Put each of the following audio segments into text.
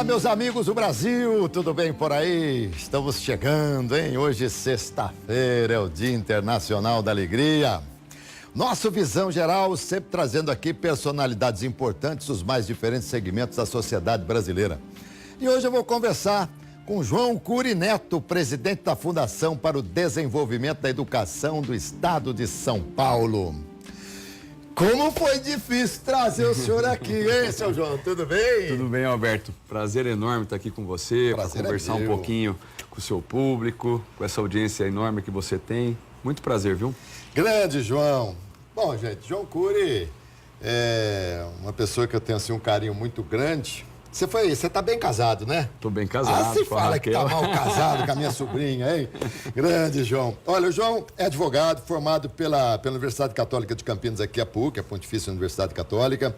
meus amigos do Brasil, tudo bem por aí? Estamos chegando, hein? Hoje, sexta-feira, é o Dia Internacional da Alegria. Nosso Visão Geral sempre trazendo aqui personalidades importantes dos mais diferentes segmentos da sociedade brasileira. E hoje eu vou conversar com João Cury Neto, presidente da Fundação para o Desenvolvimento da Educação do Estado de São Paulo. Como foi difícil trazer o senhor aqui, hein, seu João? Tudo bem? Tudo bem, Alberto. Prazer enorme estar aqui com você, para conversar um pouquinho com o seu público, com essa audiência enorme que você tem. Muito prazer, viu? Grande, João. Bom, gente, João Cury é uma pessoa que eu tenho assim, um carinho muito grande. Você tá bem casado, né? Tô bem casado. Se fala que tá mal casado com a minha sobrinha, hein? Grande, João. Olha, o João é advogado, formado pela Universidade Católica de Campinas, aqui a PUC, a Pontifícia Universidade Católica,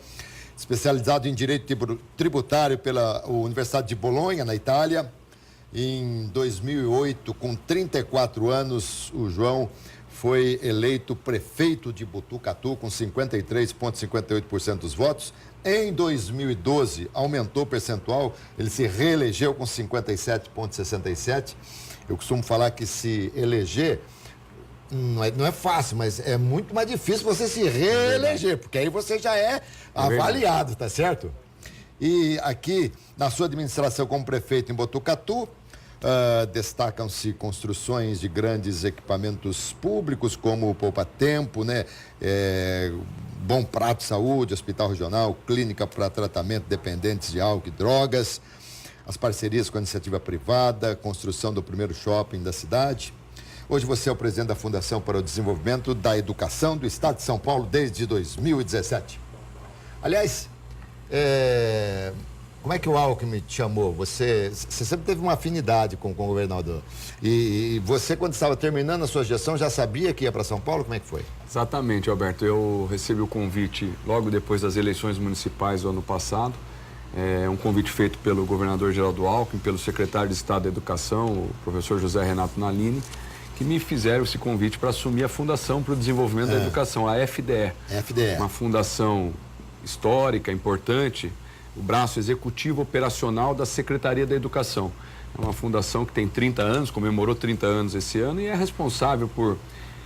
especializado em Direito Tributário pela Universidade de Bolonha, na Itália. Em 2008, com 34 anos, o João foi eleito prefeito de Botucatu com 53,58% dos votos. Em 2012, aumentou o percentual, ele se reelegeu com 57,67%. Eu costumo falar que se eleger não é fácil, mas é muito mais difícil você se reeleger, porque aí você já é avaliado, tá certo? E aqui, na sua administração como prefeito em Botucatu, destacam-se construções de grandes equipamentos públicos, como o Poupa Tempo, né? Bom Prato Saúde, Hospital Regional, Clínica para Tratamento de Dependentes de Álcool e Drogas, as parcerias com a iniciativa privada, construção do primeiro shopping da cidade. Hoje você é o presidente da Fundação para o Desenvolvimento da Educação do Estado de São Paulo desde 2017. Aliás, como é que o Alckmin te chamou? Você sempre teve uma afinidade com o governador. E você, quando estava terminando a sua gestão, já sabia que ia para São Paulo? Como é que foi? Exatamente, Alberto. Eu recebi o convite logo depois das eleições municipais do ano passado. Um convite feito pelo governador Geraldo Alckmin, pelo secretário de Estado da Educação, o professor José Renato Nalini, que me fizeram esse convite para assumir a Fundação para o Desenvolvimento da Educação, a FDE. Uma fundação histórica, importante, o braço executivo operacional da Secretaria da Educação. É uma fundação que tem 30 anos, comemorou 30 anos esse ano e é responsável por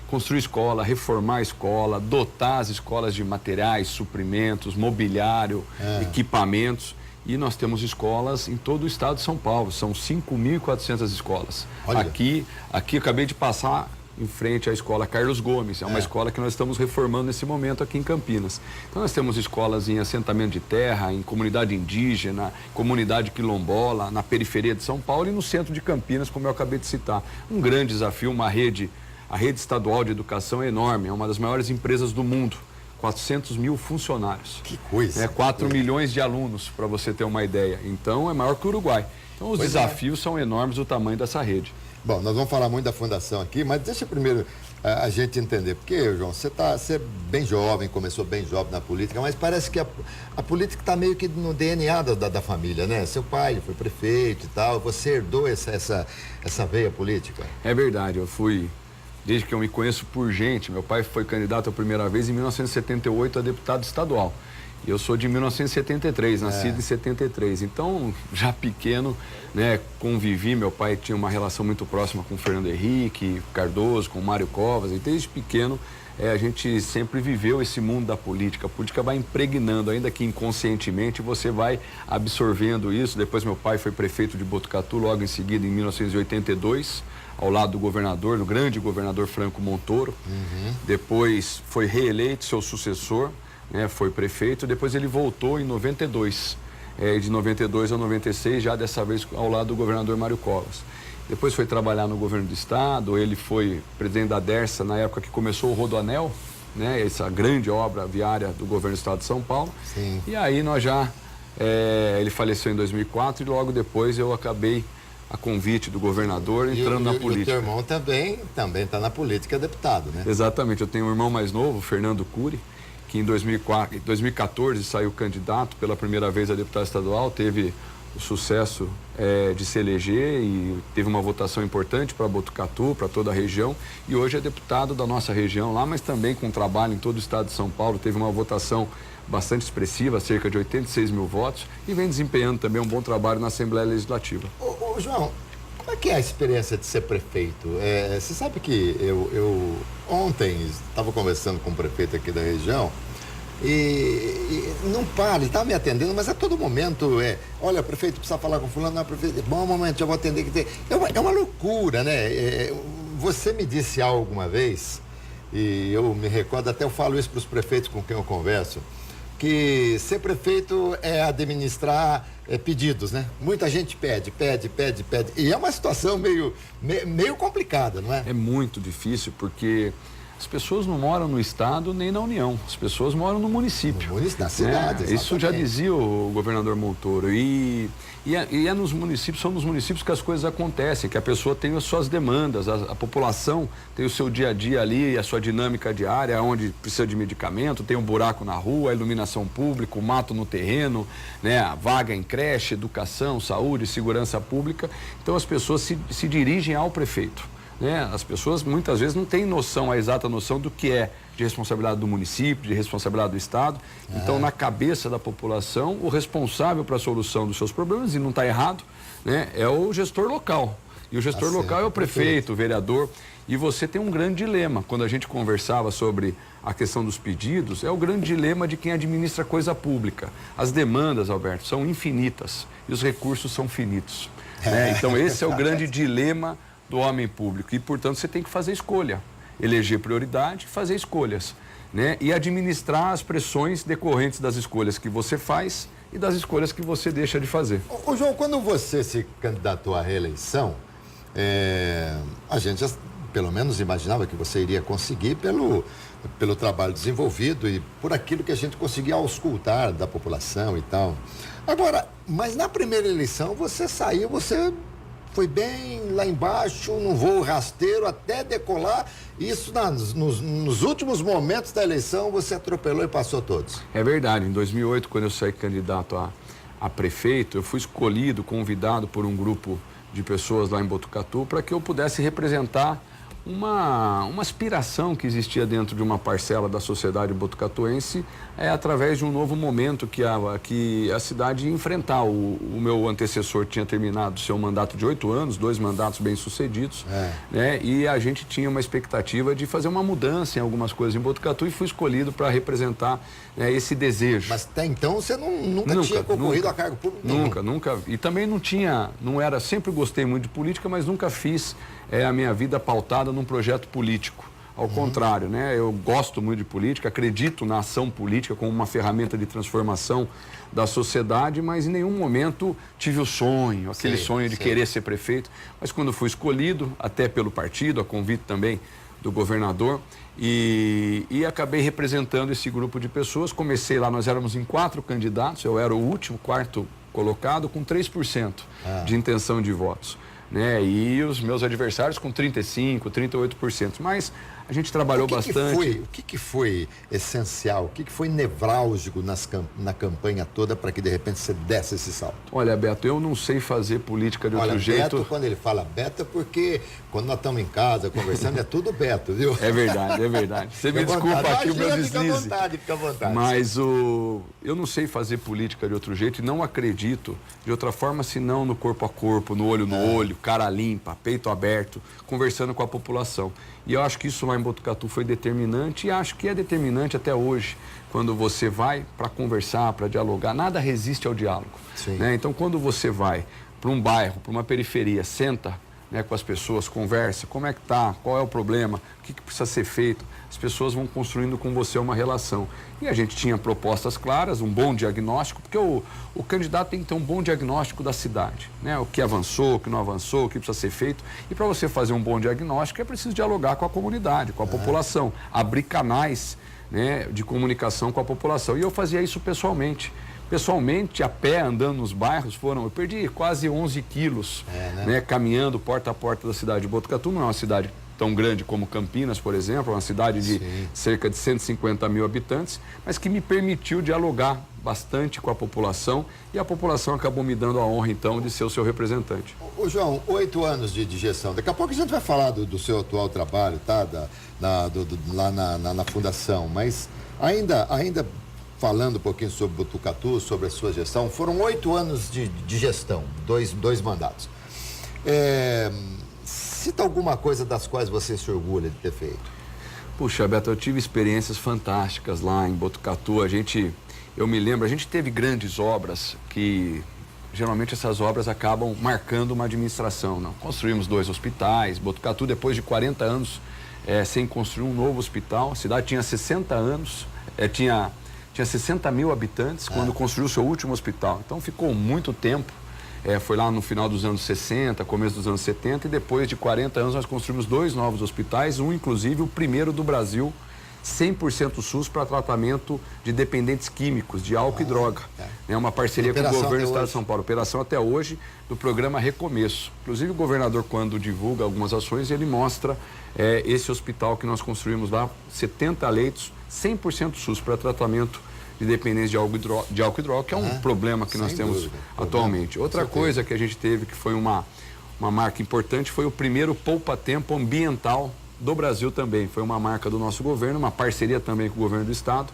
construir escola, reformar a escola, dotar as escolas de materiais, suprimentos, mobiliário, equipamentos. E nós temos escolas em todo o estado de São Paulo, são 5.400 escolas. Aqui eu acabei de passar em frente à escola Carlos Gomes, é uma escola que nós estamos reformando nesse momento aqui em Campinas. Então nós temos escolas em assentamento de terra, em comunidade indígena, comunidade quilombola, na periferia de São Paulo e no centro de Campinas, como eu acabei de citar. Um grande desafio, a rede estadual de educação é enorme, é uma das maiores empresas do mundo, 400 mil funcionários. Que coisa! 4 milhões de alunos, para você ter uma ideia. Então é maior que o Uruguai. Então os desafios são enormes, o tamanho dessa rede. Bom, nós vamos falar muito da fundação aqui, mas deixa primeiro a gente você é bem jovem, começou bem jovem na política, mas parece que a política está meio que no DNA da família, né? Seu pai foi prefeito e tal, você herdou essa veia política? É verdade, desde que eu me conheço por gente, meu pai foi candidato a primeira vez em 1978 a deputado estadual. Eu sou de 1973, nascido em 73. Então, já pequeno, né, convivi. Meu pai tinha uma relação muito próxima com o Fernando Henrique Cardoso, com o Mário Covas. E desde pequeno, a gente sempre viveu esse mundo da política. A política vai impregnando, ainda que inconscientemente, você vai absorvendo isso. Depois, meu pai foi prefeito de Botucatu, logo em seguida, em 1982, ao lado do governador, do grande governador Franco Montoro. Depois, foi reeleito seu sucessor. Foi prefeito, depois ele voltou em 92, de 92 a 96, já dessa vez ao lado do governador Mário Covas. Depois foi trabalhar no governo do estado, ele foi presidente da Dersa na época que começou o Rodoanel, essa grande obra viária do governo do estado de São Paulo. Sim. E aí ele faleceu em 2004 e logo depois eu acabei, a convite do governador, entrando na política. E o teu irmão também está na política, deputado, né? Exatamente, eu tenho um irmão mais novo, Fernando Cury, que em 2014 saiu candidato pela primeira vez a deputado estadual, teve o sucesso de se eleger e teve uma votação importante para Botucatu, para toda a região, e hoje é deputado da nossa região lá, mas também com trabalho em todo o estado de São Paulo, teve uma votação bastante expressiva, cerca de 86 mil votos, e vem desempenhando também um bom trabalho na Assembleia Legislativa. Ô, João, como é que é a experiência de ser prefeito? Você sabe que eu ontem estava conversando com o prefeito aqui da região e não para, ele estava me atendendo, mas a todo momento olha, prefeito, precisa falar com fulano, não, prefeito, bom momento, eu vou atender. É uma loucura, né? Você me disse algo uma vez, e eu me recordo, até eu falo isso para os prefeitos com quem eu converso, que ser prefeito é administrar pedidos, né? Muita gente pede. E é uma situação meio complicada, não é? É muito difícil, porque as pessoas não moram no estado nem na União, as pessoas moram no município. Na cidade, isso já dizia o governador Montoro. E nos municípios, são nos municípios que as coisas acontecem, que a pessoa tem as suas demandas, a população tem o seu dia a dia ali, a sua dinâmica diária, onde precisa de medicamento, tem um buraco na rua, a iluminação pública, o mato no terreno, né, a vaga em creche, educação, saúde, segurança pública. Então as pessoas se dirigem ao prefeito. As pessoas muitas vezes não têm a exata noção do que é de responsabilidade do município, de responsabilidade do Estado. Então, na cabeça da população, o responsável para a solução dos seus problemas, e não está errado, né, é o gestor local. E o gestor local é o prefeito, o vereador. E você tem um grande dilema. Quando a gente conversava sobre a questão dos pedidos, é o grande dilema de quem administra coisa pública. As demandas, Alberto, são infinitas e os recursos são finitos. Então, esse é o grande dilema do homem público, e portanto você tem que fazer escolha, eleger prioridade, fazer escolhas, né? E administrar as pressões decorrentes das escolhas que você faz e das escolhas que você deixa de fazer. Ô João, quando você se candidatou à reeleição, a gente já pelo menos imaginava que você iria conseguir pelo trabalho desenvolvido e por aquilo que a gente conseguia auscultar da população e tal. Agora, mas na primeira eleição você foi bem lá embaixo, num voo rasteiro, até decolar. Isso nos últimos momentos da eleição você atropelou e passou todos. É verdade. Em 2008, quando eu saí candidato a prefeito, eu fui escolhido, convidado por um grupo de pessoas lá em Botucatu para que eu pudesse representar uma aspiração que existia dentro de uma parcela da sociedade botucatuense através de um novo momento que a cidade ia enfrentar. O meu antecessor tinha terminado seu mandato de 8 anos, 2 mandatos bem-sucedidos, né? E a gente tinha uma expectativa de fazer uma mudança em algumas coisas em Botucatu e fui escolhido para representar esse desejo. Mas até então você nunca tinha concorrido a cargo público nenhum. Nunca. E também sempre gostei muito de política, mas nunca fiz a minha vida pautada num projeto político. Ao contrário, né? Eu gosto muito de política, acredito na ação política como uma ferramenta de transformação da sociedade, mas em nenhum momento tive o sonho, aquele sonho de querer ser prefeito. Mas quando fui escolhido, até pelo partido, a convite também do governador, e acabei representando esse grupo de pessoas. Comecei lá, nós éramos em 4 candidatos, eu era o último, 4º colocado, com 3% de intenção de votos. Né? E os meus adversários com 35%, 38%. Mas a gente trabalhou bastante. O que foi essencial, o que foi nevrálgico na campanha toda para que de repente você desse esse salto? Olha, Beto, eu não sei fazer política de outro jeito. Beto, quando ele fala Beto, é porque quando nós estamos em casa conversando é tudo Beto, viu? É verdade. Você me desculpa aqui o meu deslize. Fica à vontade. Mas eu não sei fazer política de outro jeito e não acredito de outra forma senão no corpo a corpo, no olho no olho, cara limpa, peito aberto, conversando com a população. E eu acho que isso lá em Botucatu foi determinante e acho que é determinante até hoje, quando você vai para conversar, para dialogar. Nada resiste ao diálogo. Né? Então, quando você vai para um bairro, para uma periferia, senta, né, com as pessoas, conversa, como é que tá, qual é o problema, o que precisa ser feito, as pessoas vão construindo com você uma relação. E a gente tinha propostas claras, um bom diagnóstico, porque o candidato tem que ter um bom diagnóstico da cidade, né? O que avançou, o que não avançou, o que precisa ser feito. E para você fazer um bom diagnóstico é preciso dialogar com a comunidade, com a população, abrir canais, né, de comunicação com a população. E eu fazia isso pessoalmente. Pessoalmente, a pé, andando nos bairros, eu perdi quase 11 quilos, né, caminhando porta a porta da cidade de Botucatu. Não é uma cidade tão grande como Campinas, por exemplo, uma cidade de cerca de 150 mil habitantes, mas que me permitiu dialogar bastante com a população e a população acabou me dando a honra, então, de ser o seu representante. Ô, João, 8 anos de gestão. Daqui a pouco a gente vai falar do seu atual trabalho, tá? Lá na fundação, mas ainda falando um pouquinho sobre Botucatu, sobre a sua gestão, foram 8 anos de gestão, dois mandatos. Cita alguma coisa das quais você se orgulha de ter feito. Puxa, Beto, eu tive experiências fantásticas lá em Botucatu. Eu me lembro, a gente teve grandes obras que, geralmente, essas obras acabam marcando uma administração. Não? Construímos 2 hospitais. Botucatu, depois de 40 anos sem construir um novo hospital, a cidade tinha 60 anos, tinha 60 mil habitantes quando construiu o seu último hospital. Então, ficou muito tempo. Foi lá no final dos anos 60, começo dos anos 70, e depois de 40 anos nós construímos 2 novos hospitais, um inclusive o primeiro do Brasil, 100% SUS para tratamento de dependentes químicos, de álcool e droga. É uma parceria com o governo do Estado de São Paulo. Operação até hoje do programa Recomeço. Inclusive o governador, quando divulga algumas ações, ele mostra esse hospital que nós construímos lá, 70 leitos, 100% SUS para tratamento de dependência de álcool e droga, que é um problema que nós temos atualmente. Outra coisa que a gente teve, que foi uma marca importante, foi o primeiro poupa-tempo ambiental do Brasil também. Foi uma marca do nosso governo, uma parceria também com o governo do estado,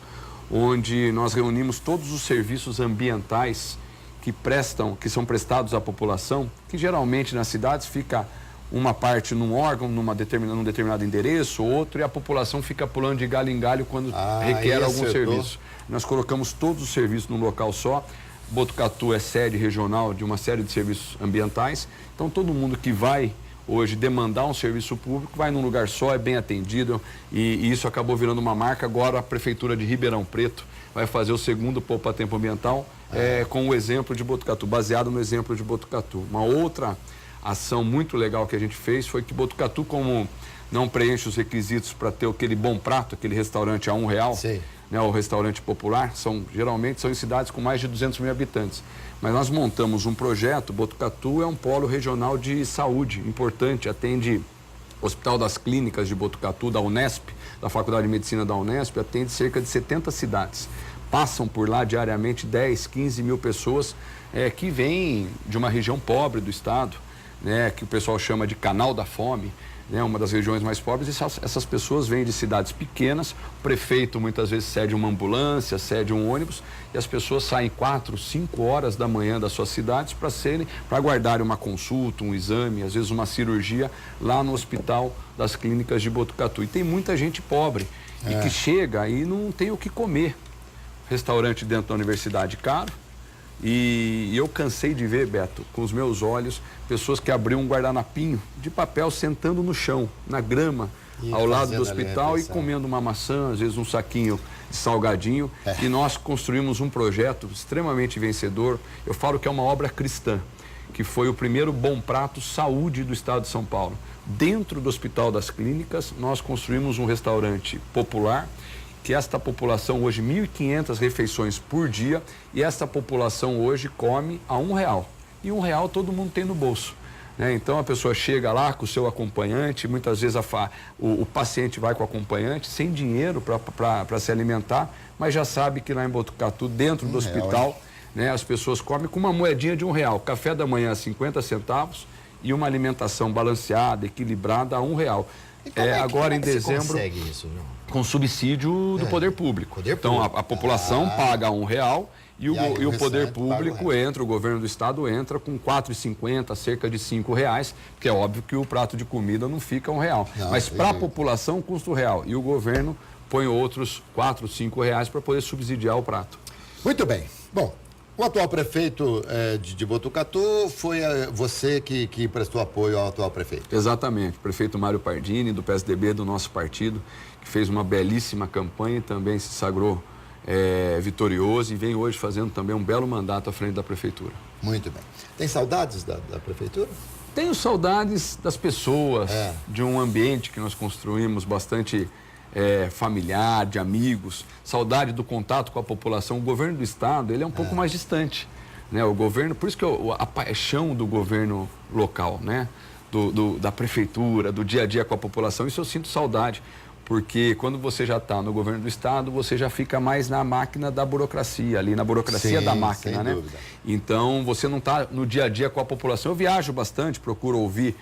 onde nós reunimos todos os serviços ambientais que são prestados à população, que geralmente nas cidades fica uma parte num órgão, num determinado endereço, outro, e a população fica pulando de galho em galho quando requer algum serviço. Nós colocamos todos os serviços num local só. Botucatu é sede regional de uma série de serviços ambientais, então todo mundo que vai hoje demandar um serviço público vai num lugar só, é bem atendido, e isso acabou virando uma marca. Agora a Prefeitura de Ribeirão Preto vai fazer o segundo poupa-tempo ambiental com o exemplo de Botucatu, baseado no exemplo de Botucatu. Uma outra ação muito legal que a gente fez foi que Botucatu, como não preenche os requisitos para ter aquele bom prato, aquele restaurante a R$1, né, o restaurante popular, geralmente são em cidades com mais de 200 mil habitantes. Mas nós montamos um projeto. Botucatu é um polo regional de saúde importante, atende o Hospital das Clínicas de Botucatu, da Unesp, da Faculdade de Medicina da Unesp, atende cerca de 70 cidades. Passam por lá diariamente 10, 15 mil pessoas que vêm de uma região pobre do estado, né, que o pessoal chama de Canal da Fome, né, uma das regiões mais pobres. E essas pessoas vêm de cidades pequenas. O prefeito muitas vezes cede uma ambulância, cede um ônibus, e as pessoas saem 4, 5 horas da manhã das suas cidades para aguardarem uma consulta, um exame, às vezes uma cirurgia lá no Hospital das Clínicas de Botucatu. E tem muita gente pobre e que chega e não tem o que comer. Restaurante dentro da universidade caro. E eu cansei de ver, Beto, com os meus olhos, pessoas que abriam um guardanapinho de papel sentando no chão, na grama, ao lado do hospital, e comendo uma maçã, às vezes um saquinho de salgadinho. E nós construímos um projeto extremamente vencedor. Eu falo que é uma obra cristã, que foi o primeiro Bom Prato Saúde do estado de São Paulo. Dentro do Hospital das Clínicas, nós construímos um restaurante popular, que esta população hoje, 1.500 refeições por dia, e esta população hoje come a R$1. E R$1 todo mundo tem no bolso, né? Então a pessoa chega lá com o seu acompanhante, muitas vezes o paciente vai com o acompanhante, sem dinheiro para se alimentar, mas já sabe que lá em Botucatu, dentro do hospital, né, as pessoas comem com uma moedinha de R$1. Café da manhã, 50 centavos, e uma alimentação balanceada, equilibrada, a R$1. Agora em dezembro, você consegue isso, João? Com subsídio do poder público. Então a população paga R$1 e o poder público entra, o governo do estado entra com R$4,50, cerca de R$5, porque é óbvio que o prato de comida não fica R$1. Mas para a população custa R$1 e o governo põe outros R$4, R$5 para poder subsidiar o prato. Muito bem. Bom, o atual prefeito de Botucatu foi você que prestou apoio ao atual prefeito. Exatamente, o prefeito Mário Pardini, do PSDB, do nosso partido, que fez uma belíssima campanha e também se sagrou vitorioso, e vem hoje fazendo também um belo mandato à frente da prefeitura. Muito bem. Tem saudades da prefeitura? Tenho saudades das pessoas, de um ambiente que nós construímos bastante familiar, de amigos, saudade do contato com a população. O governo do estado, ele é um pouco mais distante, né? O governo, por isso que a paixão do governo local, né? da prefeitura, do dia a dia com a população. Isso eu sinto saudade, porque quando você já está no governo do estado, você já fica mais na máquina da burocracia, ali na burocracia da máquina, né? Dúvida. Então, você não está no dia a dia com a população. Eu viajo bastante, procuro ouvir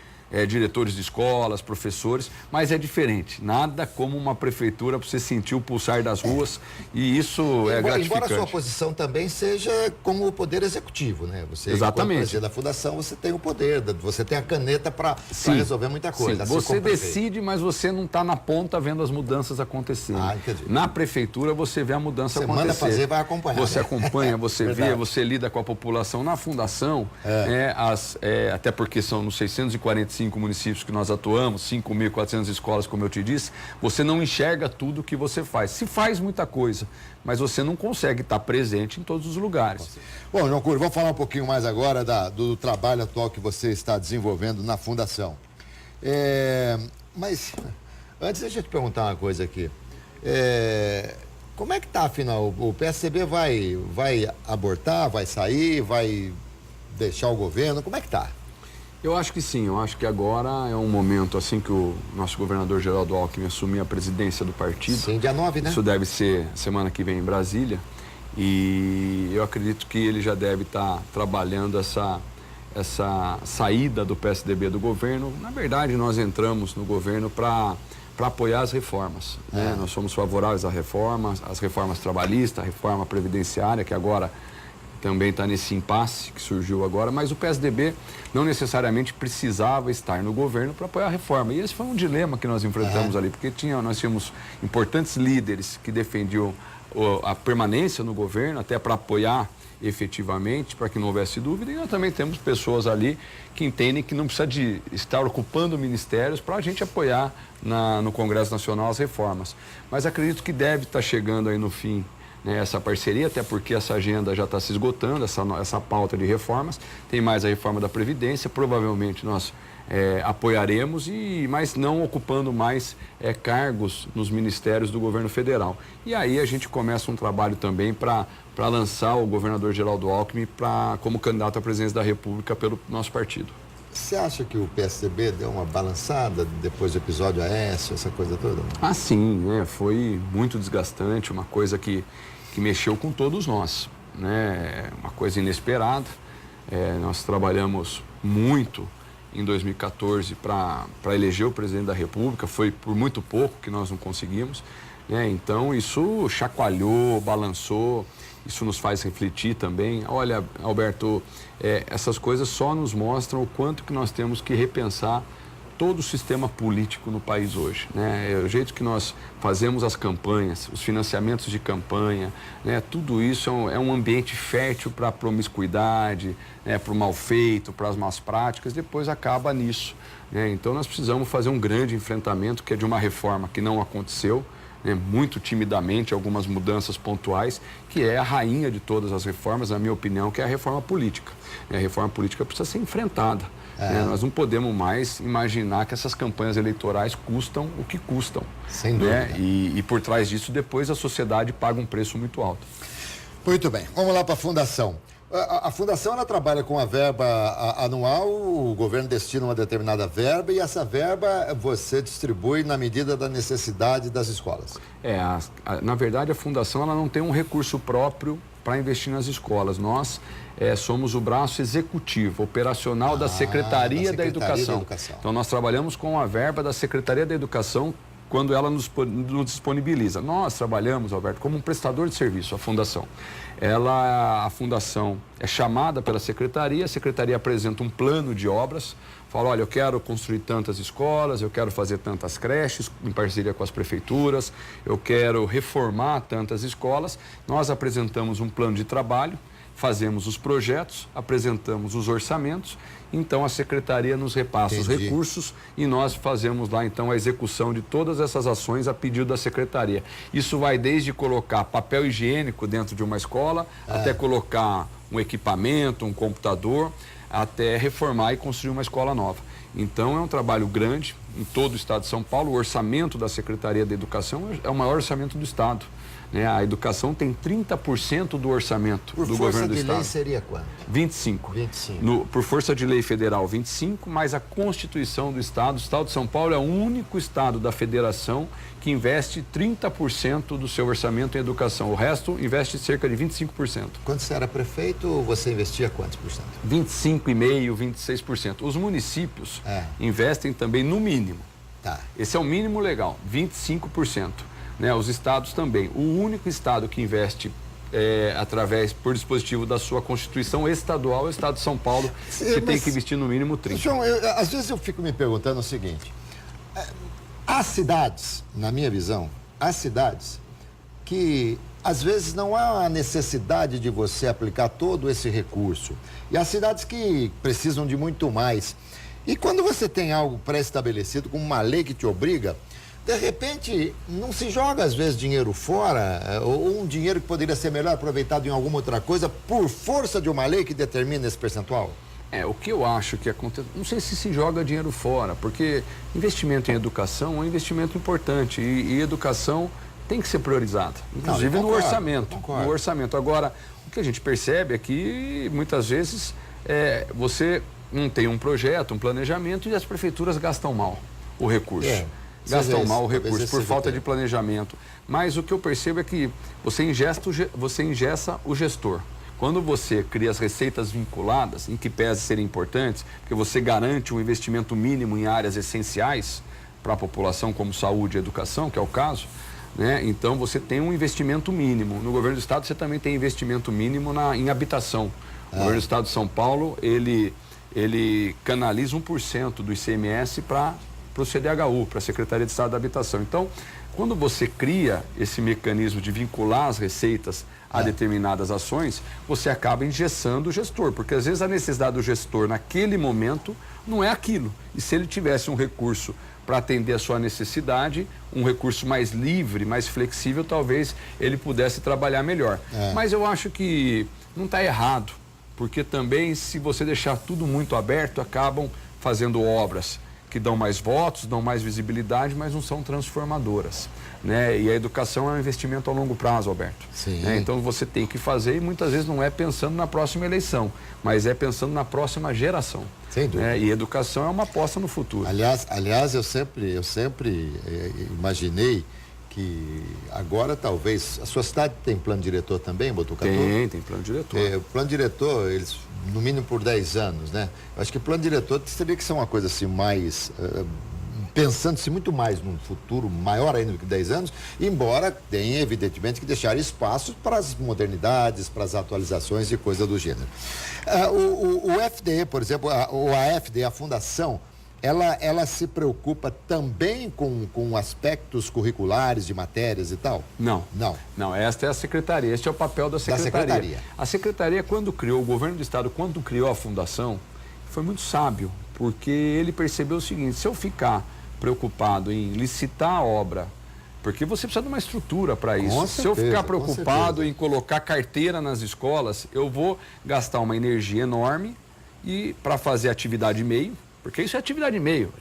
diretores de escolas, professores, mas é diferente. Nada como uma prefeitura para você sentir o pulsar das ruas e isso é gratificante. Embora a sua posição também seja como o poder executivo, né? Você, exatamente. Presidente da fundação, você tem o poder, você tem a caneta para resolver muita coisa. Sim. Você decide, mas você não está na ponta vendo as mudanças acontecendo. Na prefeitura você vê a mudança acontecer. Você manda fazer, vai acompanhar. Você acompanha, você vê, você lida com a população. Na fundação, até porque são nos 645 municípios que nós atuamos, 5.400 escolas, como eu te disse, você não enxerga tudo que você faz. Se faz muita coisa, mas você não consegue estar presente em todos os lugares. Bom, João Cury, vamos falar um pouquinho mais agora do trabalho atual que você está desenvolvendo na Fundação. Mas, antes deixa eu te perguntar uma coisa aqui. Como é que está, afinal? O PSDB vai abortar, vai sair, vai deixar o governo? Como é que está? Eu acho que sim, eu acho que agora é um momento assim que o nosso governador Geraldo Alckmin assumir a presidência do partido. Sim, dia 9, né? Isso deve ser semana que vem em Brasília e eu acredito que ele já deve estar trabalhando essa saída do PSDB do governo. Na verdade, nós entramos no governo para apoiar as reformas, né? Nós somos favoráveis à reforma, às reformas trabalhistas, à reforma previdenciária, que agora também está nesse impasse que surgiu agora, mas o PSDB não necessariamente precisava estar no governo para apoiar a reforma. E esse foi um dilema que nós enfrentamos ali, porque nós tínhamos importantes líderes que defendiam a permanência no governo, até para apoiar efetivamente, para que não houvesse dúvida, e nós também temos pessoas ali que entendem que não precisa de estar ocupando ministérios para a gente apoiar no Congresso Nacional as reformas. Mas acredito que deve estar chegando aí no fim, né, essa parceria, até porque essa agenda já está se esgotando, essa pauta de reformas. Tem mais a reforma da Previdência, provavelmente nós apoiaremos, mas não ocupando mais cargos nos ministérios do governo federal. E aí a gente começa um trabalho também para lançar o governador Geraldo Alckmin como candidato à presidência da República pelo nosso partido. Você acha que o PSDB deu uma balançada depois do episódio Aécio, essa coisa toda? Ah, sim, né? Foi muito desgastante, uma coisa que mexeu com todos nós, né? Uma coisa inesperada. Nós trabalhamos muito em 2014 para eleger o presidente da República, foi por muito pouco que nós não conseguimos, né? Então isso chacoalhou, balançou, isso nos faz refletir também. Olha, Alberto, essas coisas só nos mostram o quanto que nós temos que repensar todo o sistema político no país hoje, né? O jeito que nós fazemos as campanhas, os financiamentos de campanha, né? Tudo isso é um ambiente fértil para a promiscuidade, né? Para o mal feito, para as más práticas, depois acaba nisso, né? Então nós precisamos fazer um grande enfrentamento, que é de uma reforma que não aconteceu, né? Muito timidamente, algumas mudanças pontuais, que é a rainha de todas as reformas, na minha opinião, que é a reforma política. A reforma política precisa ser enfrentada. Nós não podemos mais imaginar que essas campanhas eleitorais custam o que custam. Sem dúvida. Né? E por trás disso, depois a sociedade paga um preço muito alto. Muito bem, vamos lá para a Fundação. A Fundação, ela trabalha com a verba anual, o governo destina uma determinada verba e essa verba você distribui na medida da necessidade das escolas. Na verdade, a Fundação ela não tem um recurso próprio para investir nas escolas. Nós somos o braço executivo, operacional da Secretaria da Educação. Então, nós trabalhamos com a verba da Secretaria da Educação quando ela nos disponibiliza. Nós trabalhamos, Alberto, como um prestador de serviço, a Fundação. A Fundação é chamada pela Secretaria, a Secretaria apresenta um plano de obras, fala, olha, eu quero construir tantas escolas, eu quero fazer tantas creches em parceria com as prefeituras, eu quero reformar tantas escolas. Nós apresentamos um plano de trabalho, fazemos os projetos, apresentamos os orçamentos, então a Secretaria nos repassa os recursos e nós fazemos lá então a execução de todas essas ações a pedido da Secretaria. Isso vai desde colocar papel higiênico dentro de uma escola, até colocar um equipamento, um computador, até reformar e construir uma escola nova. Então é um trabalho grande, em todo o estado de São Paulo, o orçamento da Secretaria da Educação é o maior orçamento do estado. Né? A educação tem 30% do orçamento do governo do estado. Por força de lei seria quanto? 25. 25. Por força de lei federal, 25, mais a Constituição do estado. O estado de São Paulo é o único estado da federação que investe 30% do seu orçamento em educação. O resto investe cerca de 25%. Quando você era prefeito, você investia quantos por cento? 25,5%, 26%. Os municípios investem também no mínimo. Tá. Esse é o mínimo legal, 25%. Né? Os estados também. O único estado que investe por dispositivo da sua Constituição estadual é o estado de São Paulo, que tem que investir no mínimo 30%. João, às vezes eu fico me perguntando o seguinte, há cidades, na minha visão, há cidades que às vezes não há a necessidade de você aplicar todo esse recurso. E há cidades que precisam de muito mais. E quando você tem algo pré-estabelecido, como uma lei que te obriga, de repente, não se joga às vezes dinheiro fora, ou um dinheiro que poderia ser melhor aproveitado em alguma outra coisa, por força de uma lei que determina esse percentual? O que eu acho que acontece, não sei se joga dinheiro fora, porque investimento em educação é um investimento importante e educação tem que ser priorizada, inclusive no orçamento. No orçamento. Agora, o que a gente percebe é que muitas vezes você não tem um projeto, um planejamento e as prefeituras gastam mal o recurso. Gastam mal o recurso por falta de planejamento. Mas o que eu percebo é que você engessa o gestor. Quando você cria as receitas vinculadas, em que pese serem importantes, porque você garante um investimento mínimo em áreas essenciais para a população, como saúde e educação, que é o caso, né? Então você tem um investimento mínimo. No governo do estado você também tem investimento mínimo em habitação. O governo do estado de São Paulo, ele canaliza 1% do ICMS para o CDHU, para a Secretaria de Estado da Habitação. Então, quando você cria esse mecanismo de vincular as receitas a determinadas ações, você acaba engessando o gestor, porque às vezes a necessidade do gestor naquele momento não é aquilo. E se ele tivesse um recurso para atender a sua necessidade, um recurso mais livre, mais flexível, talvez ele pudesse trabalhar melhor. Mas eu acho que não está errado, porque também se você deixar tudo muito aberto, acabam fazendo obras que dão mais votos, dão mais visibilidade, mas não são transformadoras, né? E a educação é um investimento a longo prazo, Alberto. Sim. Né? Então você tem que fazer e muitas vezes não é pensando na próxima eleição, mas é pensando na próxima geração. Sem dúvida. Né? E educação é uma aposta no futuro. Aliás, eu sempre imaginei que agora talvez... A sua cidade tem plano diretor também, Botucatu? Tem plano diretor. O plano diretor, eles, no mínimo por 10 anos, né? Eu acho que o plano diretor teria que ser uma coisa assim mais... pensando-se muito mais num futuro maior ainda do que 10 anos, embora tenha, evidentemente, que deixar espaço para as modernidades, para as atualizações e coisa do gênero. O FDE, por exemplo, a FDE, a Fundação, ela se preocupa também com aspectos curriculares de matérias e tal? Não, esta é a secretaria, este é o papel da secretaria. A secretaria, quando criou, o governo do estado, quando criou a fundação, foi muito sábio, porque ele percebeu o seguinte: se eu ficar preocupado em licitar a obra, porque você precisa de uma estrutura para isso. Se eu ficar preocupado em colocar carteira nas escolas, eu vou gastar uma energia enorme e para fazer atividade meio. Porque isso é atividade meio.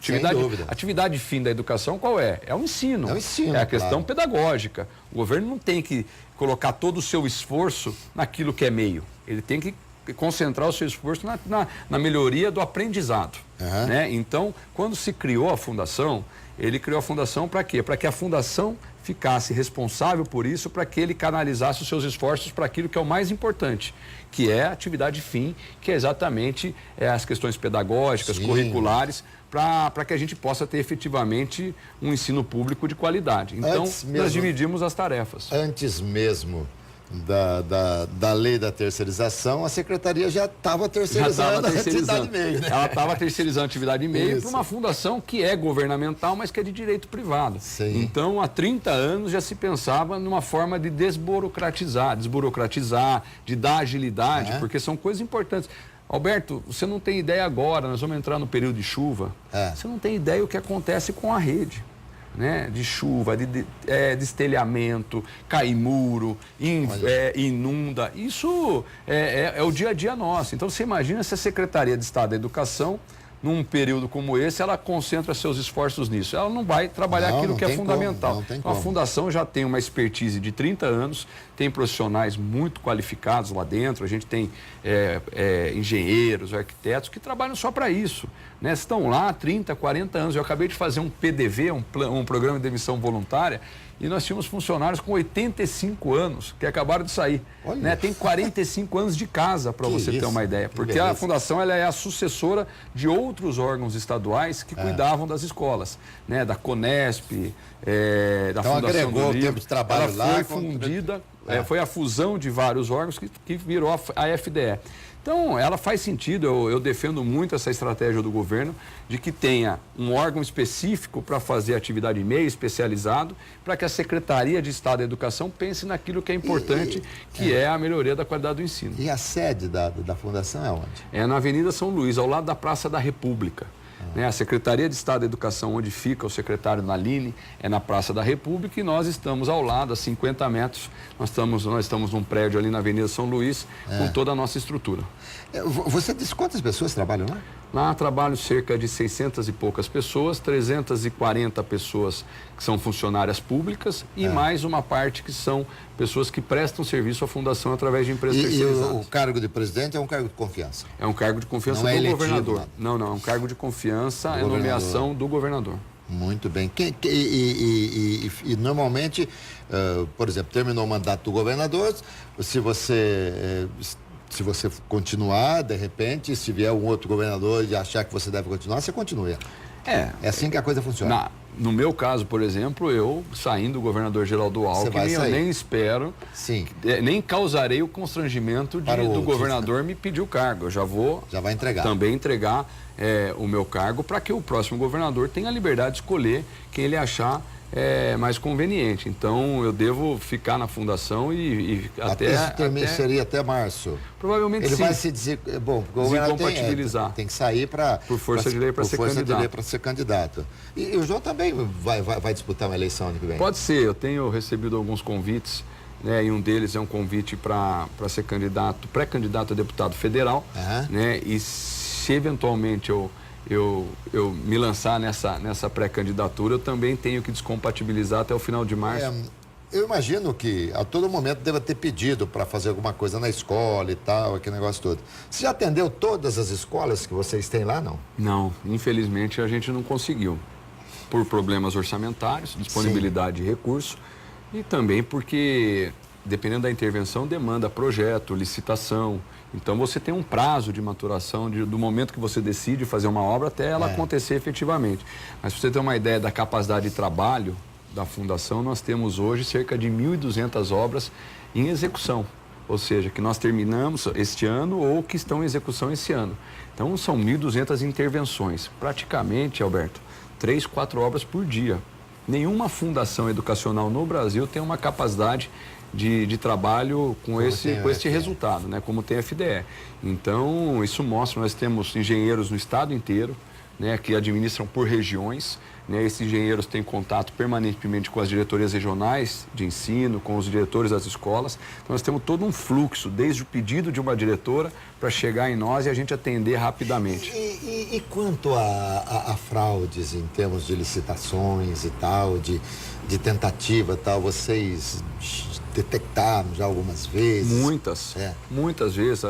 Atividade fim da educação qual é? É o ensino. É a questão pedagógica. O governo não tem que colocar todo o seu esforço naquilo que é meio. Ele tem que concentrar o seu esforço na melhoria do aprendizado. Né? Então, quando se criou a fundação, ele criou a fundação para quê? Para que a fundação ficasse responsável por isso, para que ele canalizasse os seus esforços para aquilo que é o mais importante, que é a atividade fim, que é exatamente as questões pedagógicas, curriculares, para que a gente possa ter efetivamente um ensino público de qualidade. Então, nós dividimos as tarefas. Antes mesmo da lei da terceirização, a secretaria já estava terceirizando a atividade meio, né? Ela estava terceirizando a atividade meio para uma fundação que é governamental, mas que é de direito privado. Sim. Então, há 30 anos já se pensava numa forma de desburocratizar, de dar agilidade, porque são coisas importantes. Alberto, você não tem ideia agora, nós vamos entrar no período de chuva, você não tem ideia o que acontece com a rede. Né, de chuva, de destelhamento, cai muro, inunda. Isso é o dia a dia nosso. Então, você imagina se a Secretaria de Estado da Educação num período como esse, ela concentra seus esforços nisso. Ela não vai trabalhar aquilo que é fundamental. Então, a Fundação já tem uma expertise de 30 anos, tem profissionais muito qualificados lá dentro, a gente tem engenheiros, arquitetos que trabalham só para isso. Né? Estão lá há 30, 40 anos. Eu acabei de fazer um PDV, um programa de demissão voluntária, e nós tínhamos funcionários com 85 anos que acabaram de sair. Né? Tem 45 anos de casa, para você ter uma ideia. Porque a Fundação ela é a sucessora de outros órgãos estaduais que cuidavam das escolas. Né? Da Conesp, da então, Fundação agregou do Livro. o tempo de trabalho ela lá. Foi fundida, foi a fusão de vários órgãos que virou a FDE. Então, ela faz sentido, eu defendo muito essa estratégia do governo de que tenha um órgão específico para fazer atividade meio especializado, para que a Secretaria de Estado da Educação pense naquilo que é importante, que é a melhoria da qualidade do ensino. E a sede da Fundação é onde? É na Avenida São Luís, ao lado da Praça da República. Né? A Secretaria de Estado da Educação, onde fica o secretário Naline, é na Praça da República, e nós estamos ao lado, a 50 metros. Nós estamos num prédio ali na Avenida São Luís, com toda a nossa estrutura. Você disse quantas pessoas trabalham lá? Lá trabalham cerca de 600 e poucas pessoas, 340 pessoas que são funcionárias públicas e mais uma parte que são pessoas que prestam serviço à Fundação através de empresas terceirizadas. E o cargo de presidente é um cargo de confiança? É um cargo de confiança não do é governador. Nada. Não, é um cargo de confiança, é nomeação do governador. Muito bem. E normalmente, por exemplo, terminou o mandato do governador, se você continuar, de repente, se vier um outro governador e achar que você deve continuar, você continua. É assim que a coisa funciona. No meu caso, por exemplo, eu saindo do governador Geraldo Alckmin, eu nem espero, nem causarei o constrangimento do governador me pedir o cargo. Eu já vai entregar. Também entregar o meu cargo para que o próximo governador tenha a liberdade de escolher quem ele achar mais conveniente. Então, eu devo ficar na Fundação e seria até março. Provavelmente ele sim. Ele vai se desincompatibilizar. Tem que sair por força de lei para ser candidato. E o João também vai disputar uma eleição ano que vem? Pode ser. Eu tenho recebido alguns convites, né, e um deles é um convite para ser pré-candidato a deputado federal, né, e se eventualmente eu me lançar nessa pré-candidatura, eu também tenho que descompatibilizar até o final de março. Eu imagino que a todo momento deva ter pedido para fazer alguma coisa na escola e tal, aquele negócio todo. Você já atendeu todas as escolas que vocês têm lá, não? Não, infelizmente a gente não conseguiu. Por problemas orçamentários, disponibilidade de recurso e também porque, dependendo da intervenção, demanda projeto, licitação. Então, você tem um prazo de maturação do momento que você decide fazer uma obra até ela acontecer efetivamente. Mas, para você ter uma ideia da capacidade de trabalho da Fundação, nós temos hoje cerca de 1.200 obras em execução. Ou seja, que nós terminamos este ano ou que estão em execução esse ano. Então, são 1.200 intervenções. Praticamente, Alberto, 3, 4 obras por dia. Nenhuma fundação educacional no Brasil tem uma capacidade de trabalho com este resultado, né? Como tem a FDE. Então, isso mostra, nós temos engenheiros no estado inteiro, né, que administram por regiões, né? Esses engenheiros têm contato permanentemente com as diretorias regionais de ensino, com os diretores das escolas. Então, nós temos todo um fluxo, desde o pedido de uma diretora para chegar em nós e a gente atender rapidamente. E quanto a fraudes em termos de licitações e tal, de tentativa e tal, vocês detectaram já algumas vezes? Muitas vezes.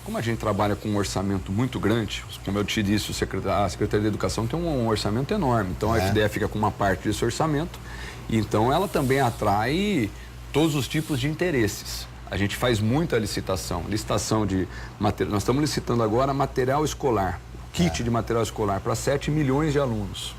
Como a gente trabalha com um orçamento muito grande, como eu te disse, a Secretaria de Educação tem um orçamento enorme. Então, a FDE fica com uma parte desse orçamento. Então, ela também atrai todos os tipos de interesses. A gente faz muita licitação de material. Nós estamos licitando agora material escolar, kit de material escolar para 7 milhões de alunos,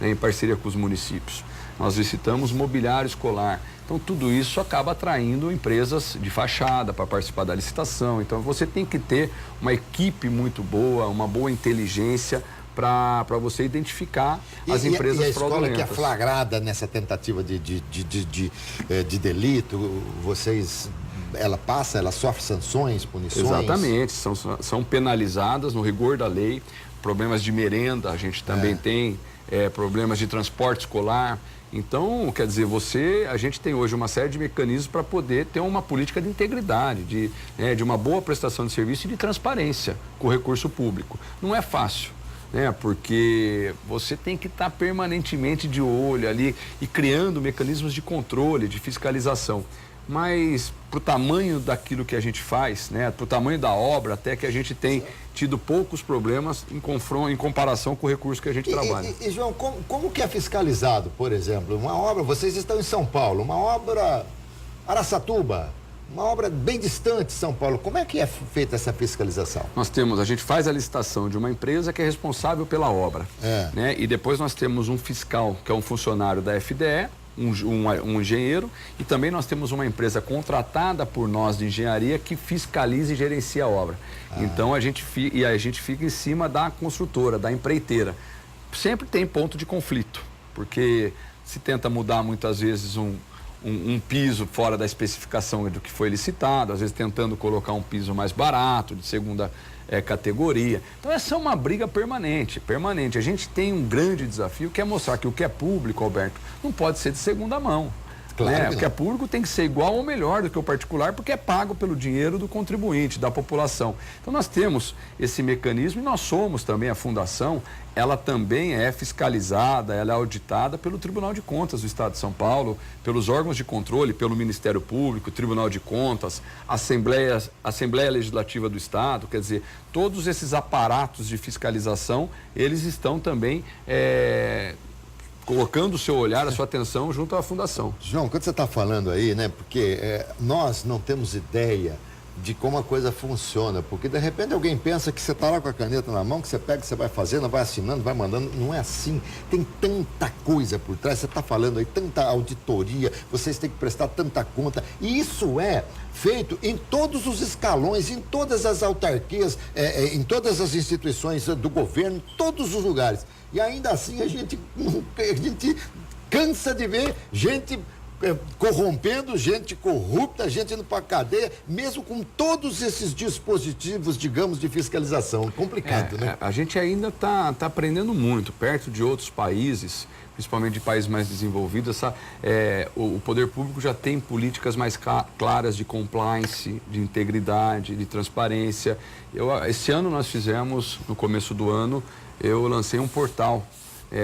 né, em parceria com os municípios. Nós licitamos mobiliário escolar. Então, tudo isso acaba atraindo empresas de fachada para participar da licitação. Então, você tem que ter uma equipe muito boa, uma boa inteligência para você identificar as empresas fraudulentas. E a escola que é flagrada nessa tentativa de delito, ela sofre sanções, punições? Exatamente, são penalizadas no rigor da lei. Problemas de merenda, a gente também tem problemas de transporte escolar. Então, quer dizer, a gente tem hoje uma série de mecanismos para poder ter uma política de integridade, de uma boa prestação de serviço e de transparência com o recurso público. Não é fácil, né? Porque você tem que estar permanentemente de olho ali e criando mecanismos de controle, de fiscalização. Mas para o tamanho daquilo que a gente faz, né, para o tamanho da obra, até que a gente tem tido poucos problemas em comparação com o recurso que a gente trabalha. E João, como que é fiscalizado, por exemplo, uma obra, vocês estão em São Paulo, uma obra Araçatuba, uma obra bem distante de São Paulo, como é que é feita essa fiscalização? A gente faz a licitação de uma empresa que é responsável pela obra, né, e depois nós temos um fiscal, que é um funcionário da FDE, um engenheiro, e também nós temos uma empresa contratada por nós de engenharia que fiscaliza e gerencia a obra. Então a gente fica em cima da construtora, da empreiteira. Sempre tem ponto de conflito, porque se tenta mudar muitas vezes um piso fora da especificação do que foi licitado, às vezes tentando colocar um piso mais barato, de segunda categoria. Então essa é uma briga permanente. A gente tem um grande desafio que é mostrar que o que é público, Alberto, não pode ser de segunda mão. Claro, o que é público tem que ser igual ou melhor do que o particular, porque é pago pelo dinheiro do contribuinte, da população. Então nós temos esse mecanismo e nós somos também a fundação, ela também é fiscalizada, ela é auditada pelo Tribunal de Contas do Estado de São Paulo, pelos órgãos de controle, pelo Ministério Público, Tribunal de Contas, Assembleia Legislativa do Estado, quer dizer, todos esses aparatos de fiscalização, eles estão também colocando o seu olhar, a sua atenção junto à fundação. João, quando você está falando aí, né, porque nós não temos ideia de como a coisa funciona, porque de repente alguém pensa que você está lá com a caneta na mão, que você pega, que você vai fazendo, vai assinando, vai mandando, não é assim, tem tanta coisa por trás, você está falando aí, tanta auditoria, vocês têm que prestar tanta conta, e isso é feito em todos os escalões, em todas as autarquias, em todas as instituições do governo, em todos os lugares. E ainda assim a gente cansa de ver gente corrompendo, gente corrupta, gente indo para a cadeia, mesmo com todos esses dispositivos, digamos, de fiscalização. Complicado, né? A gente ainda está aprendendo muito, perto de outros países, principalmente de países mais desenvolvidos. O poder público já tem políticas mais claras de compliance, de integridade, de transparência. Esse ano nós fizemos, no começo do ano, eu lancei um portal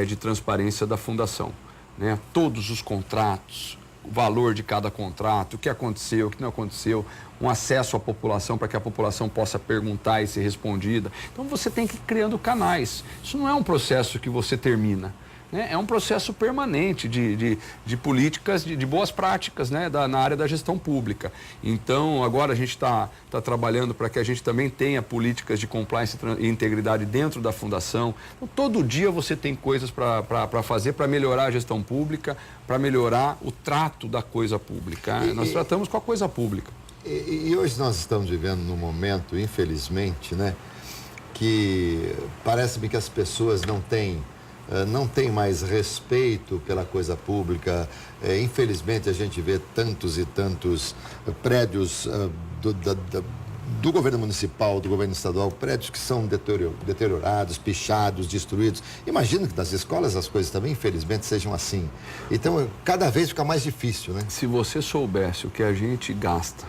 de transparência da Fundação, né? Todos os contratos, o valor de cada contrato, o que aconteceu, o que não aconteceu, um acesso à população para que a população possa perguntar e ser respondida. Então você tem que ir criando canais. Isso não é um processo que você termina, né? É um processo permanente de políticas, de boas práticas, né? Na área da gestão pública. Então, agora a gente está trabalhando para que a gente também tenha políticas de compliance e integridade dentro da Fundação. Então, todo dia você tem coisas para fazer, para melhorar a gestão pública, para melhorar o trato da coisa pública. Nós tratamos com a coisa pública. E hoje nós estamos vivendo num momento, infelizmente, né? Que parece-me que as pessoas não têm mais respeito pela coisa pública. Infelizmente, a gente vê tantos e tantos prédios do governo municipal, do governo estadual, prédios que são deteriorados, pichados, destruídos. Imagino que nas escolas as coisas também, infelizmente, sejam assim. Então, cada vez fica mais difícil, né? Se você soubesse o que a gente gasta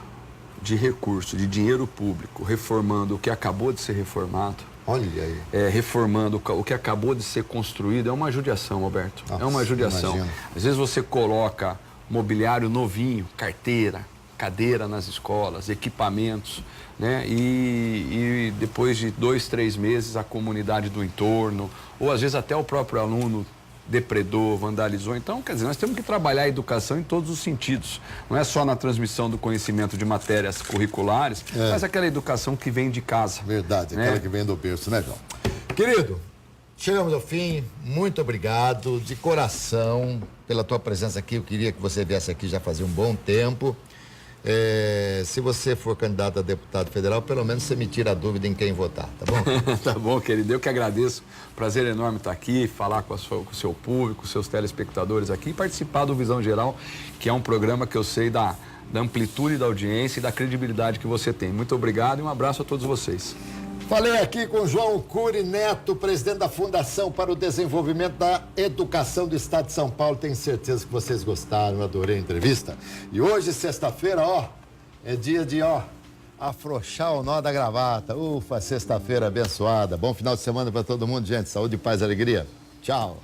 de recurso, de dinheiro público, reformando o que acabou de ser reformado, olha aí. Reformando o que acabou de ser construído, é uma judiação, Alberto. Nossa, é uma judiação. imagino. Às vezes você coloca mobiliário novinho, carteira, cadeira nas escolas, equipamentos, né? E depois de 2, 3 meses a comunidade do entorno, ou às vezes até o próprio aluno depredou, vandalizou. Então, quer dizer, nós temos que trabalhar a educação em todos os sentidos. Não é só na transmissão do conhecimento de matérias curriculares, mas aquela educação que vem de casa. Verdade, né? aquela que vem do berço, né, João? Querido, chegamos ao fim. Muito obrigado de coração pela tua presença aqui. Eu queria que você viesse aqui já fazia um bom tempo. Se você for candidato a deputado federal, pelo menos você me tira a dúvida em quem votar, tá bom? Tá bom, querido. Eu que agradeço. Prazer enorme estar aqui, falar com o seu público, com os seus telespectadores aqui e participar do Visão Geral, que é um programa que eu sei da amplitude da audiência e da credibilidade que você tem. Muito obrigado e um abraço a todos vocês. Falei aqui com João Cury Neto, presidente da Fundação para o Desenvolvimento da Educação do Estado de São Paulo. Tenho certeza que vocês gostaram, eu adorei a entrevista. E hoje, sexta-feira, é dia de, afrouxar o nó da gravata. Ufa, sexta-feira abençoada. Bom final de semana para todo mundo, gente. Saúde, paz e alegria. Tchau.